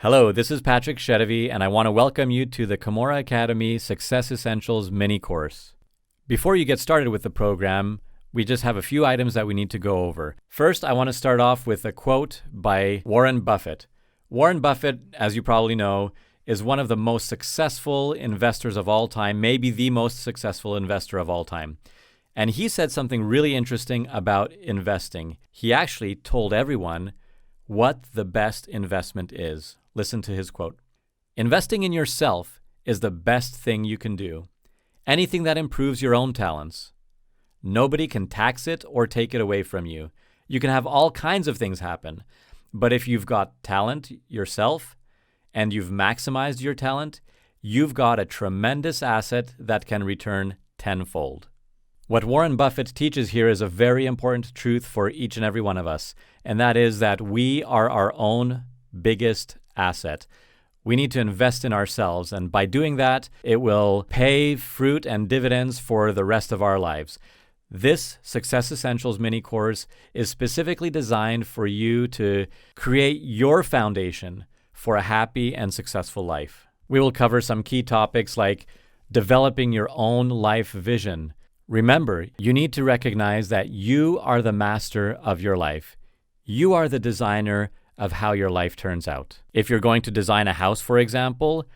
Hello, this is Patrick Shedevy, and I want to welcome you to the Camorra Academy Success Essentials mini course. Before you get started with the program, we just have a few items that we need to go over. First, I want to start off with a quote by Warren Buffett. Warren Buffett, as you probably know, is one of the most successful investors of all time, maybe the most successful investor of all time. And he said something really interesting about investing. He actually told everyone what the best investment is. Listen to his quote. Investing in yourself is the best thing you can do. Anything that improves your own talents. Nobody can tax it or take it away from you. You can have all kinds of things happen. But if you've got talent yourself and you've maximized your talent, you've got a tremendous asset that can return tenfold. What Warren Buffett teaches here is a very important truth for each and every one of us, and that is that we are our own biggest asset. We need to invest in ourselves, and by doing that, it will pay fruit and dividends for the rest of our lives. This Success Essentials mini course is specifically designed for you to create your foundation for a happy and successful life. We will cover some key topics like developing your own life vision. Remember, you need to recognize that you are the master of your life. You are the designer of how your life turns out. If you're going to design a house, for example,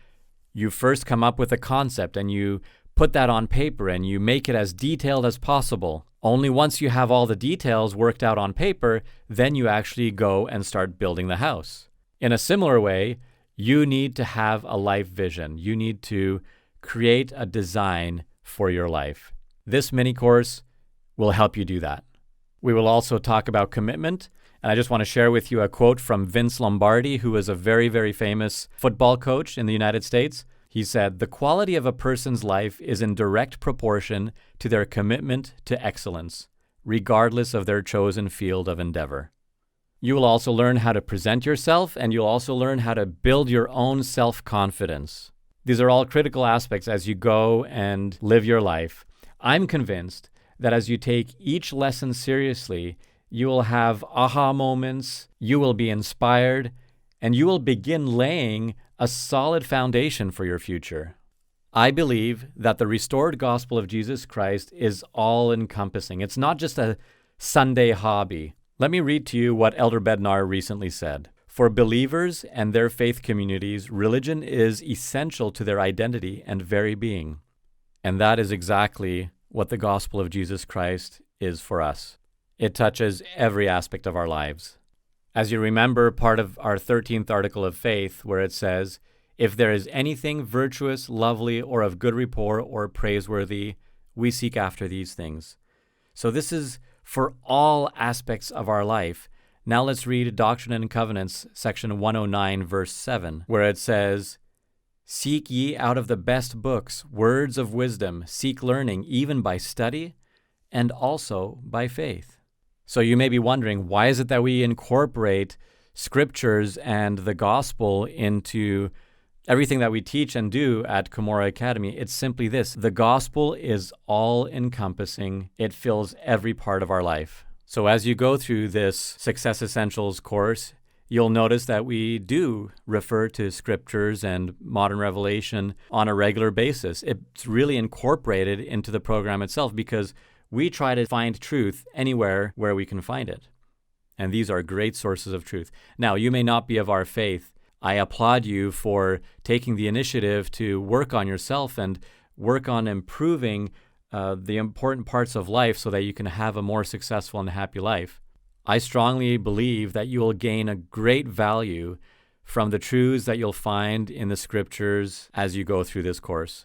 you first come up with a concept and you put that on paper and you make it as detailed as possible. Only once you have all the details worked out on paper, then you actually go and start building the house. In a similar way, you need to have a life vision. You need to create a design for your life. This mini course will help you do that. We will also talk about commitment. And I just want to share with you a quote from Vince Lombardi, who is a very, very famous football coach in the United States. He said, "The quality of a person's life is in direct proportion to their commitment to excellence, regardless of their chosen field of endeavor." You will also learn how to present yourself, and you'll also learn how to build your own self-confidence. These are all critical aspects as you go and live your life. I'm convinced that as you take each lesson seriously, you will have aha moments, you will be inspired, and you will begin laying a solid foundation for your future. I believe that the restored gospel of Jesus Christ is all-encompassing. It's not just a Sunday hobby. Let me read to you what Elder Bednar recently said. For believers and their faith communities, religion is essential to their identity and very being. And that is exactly what the gospel of Jesus Christ is for us. It touches every aspect of our lives. As you remember, part of our 13th article of faith, where it says, "If there is anything virtuous, lovely, or of good report, or praiseworthy, we seek after these things." So this is for all aspects of our life. Now let's read Doctrine and Covenants, section 109, verse 7, where it says, "Seek ye out of the best books words of wisdom, seek learning, even by study, and also by faith." So you may be wondering, why is it that we incorporate scriptures and the gospel into everything that we teach and do at Camorra Academy? It's simply this. The gospel is all-encompassing. It fills every part of our life. So as you go through this Success Essentials course, you'll notice that we do refer to scriptures and modern revelation on a regular basis. It's really incorporated into the program itself because we try to find truth anywhere where we can find it. And these are great sources of truth. Now, you may not be of our faith. I applaud you for taking the initiative to work on yourself and work on improving the important parts of life so that you can have a more successful and happy life. I strongly believe that you will gain a great value from the truths that you'll find in the scriptures as you go through this course.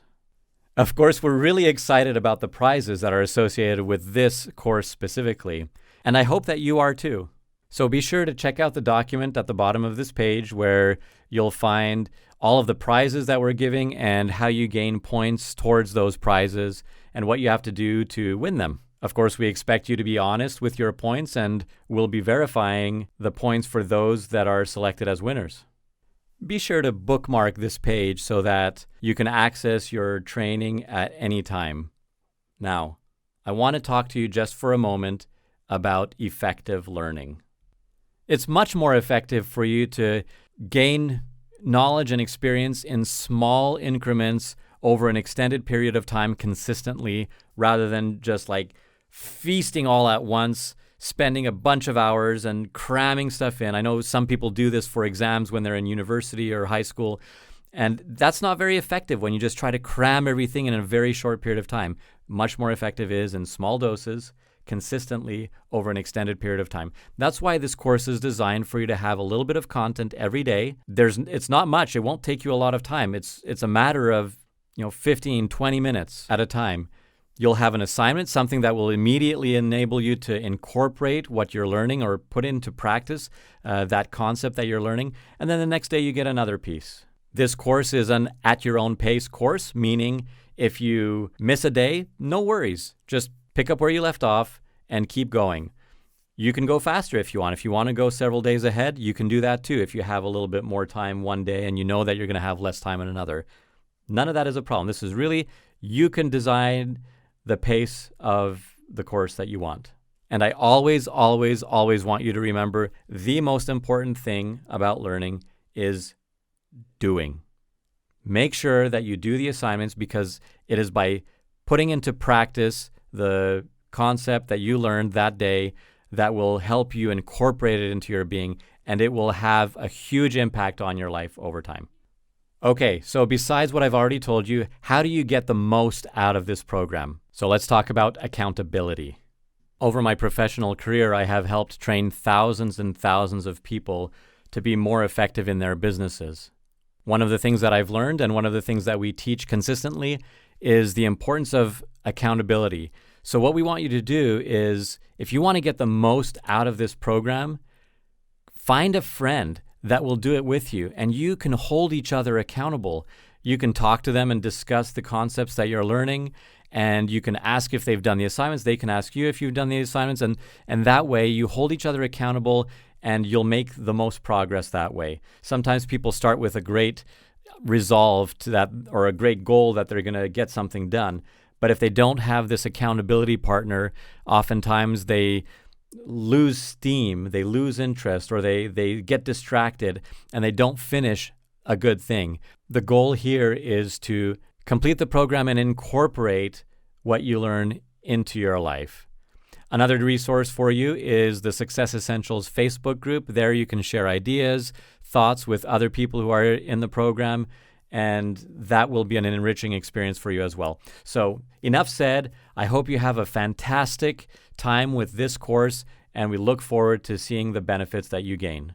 Of course, we're really excited about the prizes that are associated with this course specifically, and I hope that you are too. So be sure to check out the document at the bottom of this page where you'll find all of the prizes that we're giving and how you gain points towards those prizes and what you have to do to win them. Of course, we expect you to be honest with your points, and we'll be verifying the points for those that are selected as winners. Be sure to bookmark this page so that you can access your training at any time. Now, I want to talk to you just for a moment about effective learning. It's much more effective for you to gain knowledge and experience in small increments over an extended period of time consistently, rather than just like feasting all at once, spending a bunch of hours and cramming stuff in. I know some people do this for exams when they're in university or high school, and that's not very effective when you just try to cram everything in a very short period of time. Much more effective is in small doses, consistently over an extended period of time. That's why this course is designed for you to have a little bit of content every day. It's not much. It won't take you a lot of time. It's a matter of 15, 20 minutes at a time. You'll have an assignment, something that will immediately enable you to incorporate what you're learning or put into practice that concept that you're learning. And then the next day you get another piece. This course is an at your own pace course, meaning if you miss a day, no worries. Just pick up where you left off and keep going. You can go faster if you want. If you want to go several days ahead, you can do that too if you have a little bit more time one day and you know that you're going to have less time in another. None of that is a problem. This is really, you can design the pace of the course that you want. And I always, always, always want you to remember the most important thing about learning is doing. Make sure that you do the assignments, because it is by putting into practice the concept that you learned that day that will help you incorporate it into your being, and it will have a huge impact on your life over time. Okay, so besides what I've already told you, how do you get the most out of this program? So let's talk about accountability. Over my professional career, I have helped train thousands and thousands of people to be more effective in their businesses. One of the things that I've learned, and one of the things that we teach consistently, is the importance of accountability. So what we want you to do is, if you want to get the most out of this program, find a friend that will do it with you, and you can hold each other accountable. You can talk to them and discuss the concepts that you're learning, and you can ask if they've done the assignments. They can ask you if you've done the assignments, and that way you hold each other accountable, and you'll make the most progress that way. Sometimes people start with a great resolve to that, or a great goal that they're going to get something done. But if they don't have this accountability partner, oftentimes they lose steam, they lose interest, or they get distracted and they don't finish a good thing. The goal here is to complete the program and incorporate what you learn into your life. Another resource for you is the Success Essentials Facebook group. There you can share ideas, thoughts with other people who are in the program, and that will be an enriching experience for you as well. So enough said. I hope you have a fantastic time with this course, and we look forward to seeing the benefits that you gain.